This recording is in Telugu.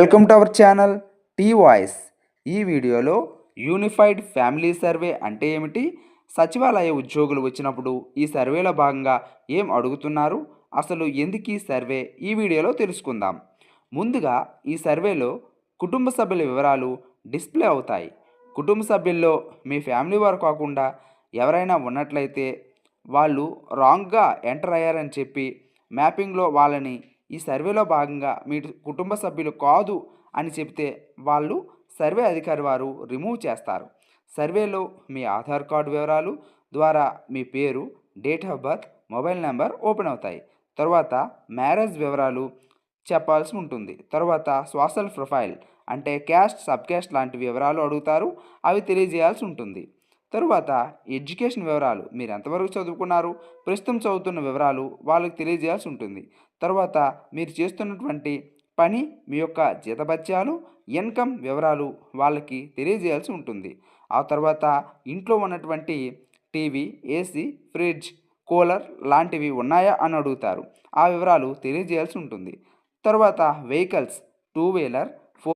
Welcome to our channel T voice. ఈ వీడియోలో యూనిఫైడ్ ఫ్యామిలీ సర్వే అంటే ఏమిటి, సచివాలయ ఉద్యోగులు వచ్చినప్పుడు ఈ సర్వేలో భాగంగా ఏం అడుగుతున్నారు, అసలు ఎందుకు ఈ సర్వే, ఈ వీడియోలో తెలుసుకుందాం. ముందుగా ఈ సర్వేలో కుటుంబ సభ్యుల వివరాలు డిస్ప్లే అవుతాయి. కుటుంబ సభ్యుల్లో మీ ఫ్యామిలీ వారు కాకుండా ఎవరైనా ఉన్నట్లయితే వాళ్ళు రాంగ్గా ఎంటర్ అయ్యారని చెప్పి మ్యాపింగ్లో వాళ్ళని ఈ సర్వేలో భాగంగా మీ కుటుంబ సభ్యులు కాదు అని చెప్తే వాళ్ళు సర్వే అధికారి వారు రిమూవ్ చేస్తారు. సర్వేలో మీ ఆధార్ కార్డు వివరాలు ద్వారా మీ పేరు, date of birth, mobile number open అవుతాయి. తర్వాత మ్యారేజ్ వివరాలు చెప్పాల్సి ఉంటుంది. తర్వాత సోషల్ ప్రొఫైల్ అంటే క్యాస్ట్, సబ్ క్యాస్ట్ లాంటి వివరాలు అడుగుతారు, అవి తెలియజేయాల్సి ఉంటుంది. తరువాత ఎడ్యుకేషన్ వివరాలు, మీరు ఎంతవరకు చదువుకున్నారు, ప్రస్తుతం చదువుతున్న వివరాలు వాళ్ళకి తెలియజేయాల్సి ఉంటుంది. తర్వాత మీరు చేస్తున్నటువంటి పని, మీ యొక్క జీతభత్యాలు, ఇన్కమ్ వివరాలు వాళ్ళకి తెలియజేయాల్సి ఉంటుంది. ఆ తర్వాత ఇంట్లో ఉన్నటువంటి టీవీ, ఏసీ, ఫ్రిడ్జ్, కూలర్ లాంటివి ఉన్నాయా అని అడుగుతారు, ఆ వివరాలు తెలియజేయాల్సి ఉంటుంది. తర్వాత వెహికల్స్, టూ వీలర్,